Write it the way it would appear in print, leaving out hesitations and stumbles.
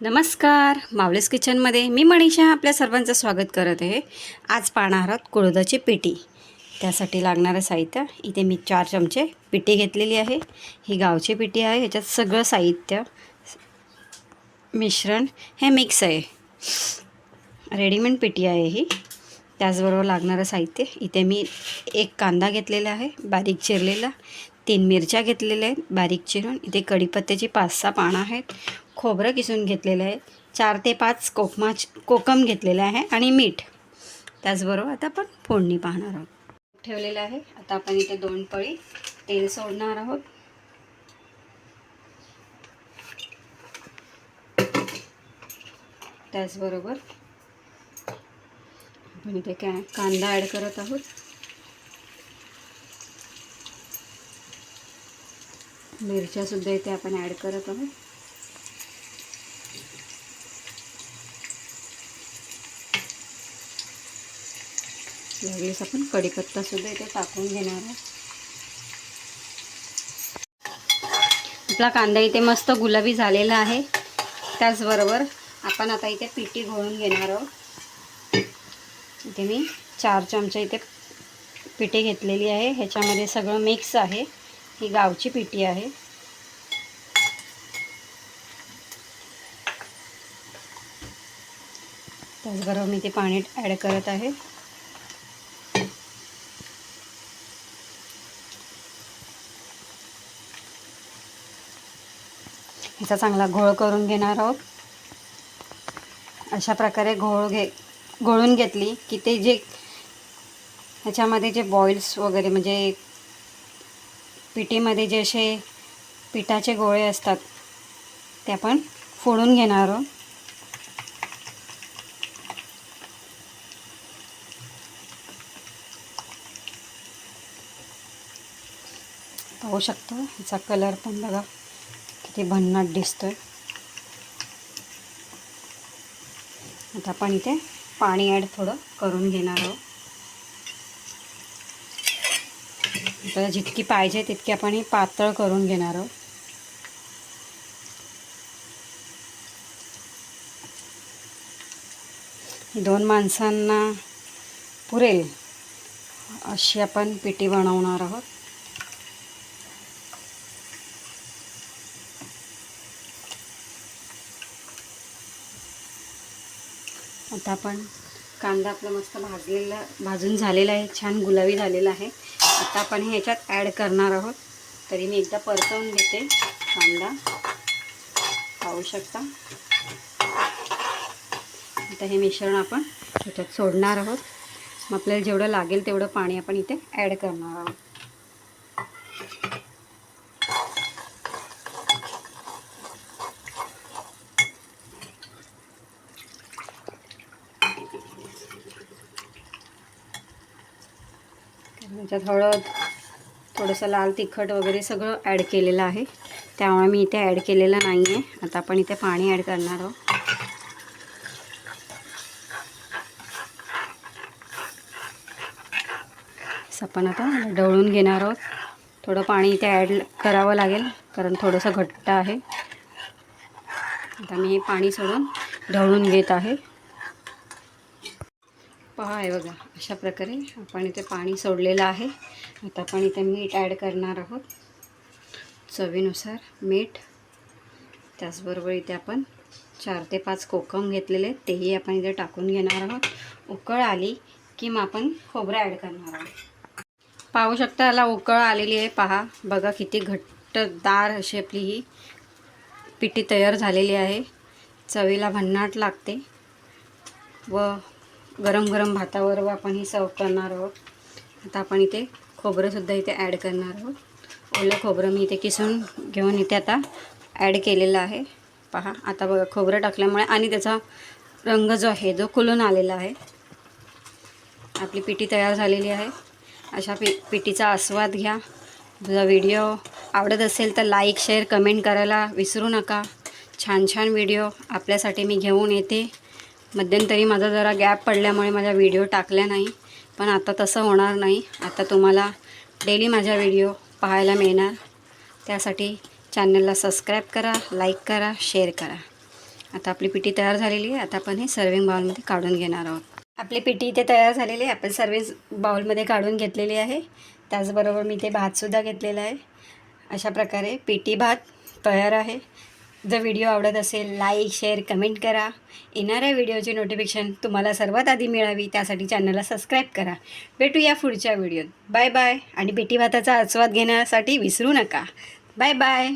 नमस्कार, मावलेस किचनमध्ये मी मनीषा आपल्या सर्वांचं स्वागत करत आहे. आज पाहणार आहोत कुळथाची पिठी. त्यासाठी लागणारं साहित्य इथे मी 4 चमचे पिठी घेतलेली आहे. ही गावची पिठी आहे. ह्याच्यात सगळं साहित्य मिश्रण हे मिक्स आहे. रेडीमेड पिठी आहे ही. त्याचबरोबर लागणारं साहित्य इथे मी 1 कांदा घेतलेला आहे बारीक चिरलेला, 3 मिरच्या घेतलेल्या आहेत बारीक चिरून, इथे कढीपत्त्याची 5-6 पानं आहेत, खोबरं किसून घेतलेलं आहे, 4 ते 5 कोकम घेतलेलं आहे आणि मीठ. त्याचबरोबर आता आपण फोडणी पाहणार आहोत. ठेवलेलं आहे. आता आपण इथे 2 पळी तेल सोडणार आहोत. त्याचबरोबर आपण इथे कांदा ॲड करत आहोत. मिरच्यासुद्धा इथे आपण ॲड करत आहोत. यावेळेस आपण कढीपत्तासुद्धा इथे टाकून घेणार आहोत. आपला कांदा इथे मस्त गुलाबी झालेला आहे. त्याचबरोबर आपण आता इथे पिठी घोळून घेणार आहोत. इथे मी 4 चमचे इथे पिठी घेतलेली आहे. ह्याच्यामध्ये सगळं मिक्स आहे. ही गावची पिठी आहे. त्याचबरोबर मी ते पाणी ॲड करत आहे. ह्याचा चांगला घोळ करून घेणार आहोत. अशा प्रकारे घोळून घेतली की ते जे ह्याच्यामध्ये जे बॉईल्स वगैरे म्हणजे पिठीमध्ये जे असे पिठाचे गोळे असतात ते आपण फोडून घेणार आहोत. पाहू शकतो ह्याचा कलर पण बघा किती भन्नाट दिसतोय. आता आपण इथे पाणी ॲड थोडं करून घेणार आहोत. आपल्याला जितकी पाहिजे तितकी आपण ही पातळ करून घेणार आहोत. ही 2 माणसांना पुरेल अशी आपण पिठी बनवणार आहोत. आता आपण कांदा आपला मस्त भाजून झालेला आहे, छान गुलाबी झालेला आहे. आता आपण हे ह्याच्यात ॲड करणार आहोत. तरी मी एकदा परतवून घेते कांदा. पाहू शकता. आता हे मिश्रण आपण ह्याच्यात सोडणार आहोत. मग आपल्याला जेवढं लागेल तेवढं पाणी आपण इथे ॲड करणार आहोत. ह्याच्यात हळद, थोडंसं लाल तिखट वगैरे सगळं ॲड केलेलं आहे. त्यामुळे मी इथे ॲड केलेलं नाही आहे. आता आपण इथे पाणी ॲड करणार आहोत. असं आपण आता ढवळून घेणार आहोत. थोडं पाणी इथे ॲड करावं लागेल कारण थोडंसं घट्ट आहे. आता मी हे पाणी सोडून ढवळून घेत आहे. पहा आहे बघा, अशा प्रकारे आपण इथे पाणी सोडलेलं आहे. आता आपण इथे मीठ ॲड करणार आहोत. चवीनुसार मीठ. त्याचबरोबर इथे आपण 4 ते 5 कोकम घेतलेले तेही आपण इथे टाकून घेणार आहोत. उकळ आली की मग आपण खोबरं ॲड करणार आहोत. पाहू शकता याला उकळ आलेली आहे. पहा बघा किती घट्टदार अशी आपली ही पिठी तयार झालेली आहे. चवीला भन्नाट लागते व गरम गरम भातावर आपण ही सर्व करणार आहोत. आता आपण इथे खोबरंसुद्धा इथे ॲड करणार आहोत. ओलं खोबरं मी इथे किसून घेऊन इथे आता ॲड केलेलं आहे. पहा आता बघा खोबरं टाकल्यामुळे आणि त्याचा रंग जो आहे जो खुलून आलेला आहे. आपली पिठी तयार झालेली आहे. अशा पिठीचा आस्वाद घ्या. जर व्हिडिओ आवडत असेल तर लाईक, शेअर, कमेंट करायला विसरू नका. छान छान व्हिडिओ आपल्यासाठी मी घेऊन येते. मध्यंतरी माझा जरा गॅप पडल्यामुळे माझा व्हिडिओ टाकल्या नाही, पण आता तसं होणार नाही. आता तुम्हाला डेली माझा व्हिडिओ पाहायला मिळणार. त्यासाठी चॅनलला सबस्क्राईब करा, लाईक करा, शेअर करा. आता आपली पिठी तयार झालेली आहे. आता आपण हे सर्विंग बाउलमध्ये काढून घेणार आहोत. आपली पिठी इथे तयार झालेली आहे. आपण सर्विंग बाउलमध्ये काढून घेतलेली आहे. त्याचबरोबर मी ते भातसुद्धा घेतलेला आहे. अशा प्रकारे पिठी भात तयार आहे. जर व्हिडिओ आवडत असेल लाईक शेअर कमेंट करा. येणाऱ्या व्हिडिओची नोटिफिकेशन तुम्हाला सर्वात आधी मिळावी त्यासाठी चॅनलला सबस्क्राईब करा. भेटूया पुढच्या व्हिडिओत. Bye bye. आणि पिठी भाताचा आस्वाद घेण्यासाठी विसरू नका. Bye bye.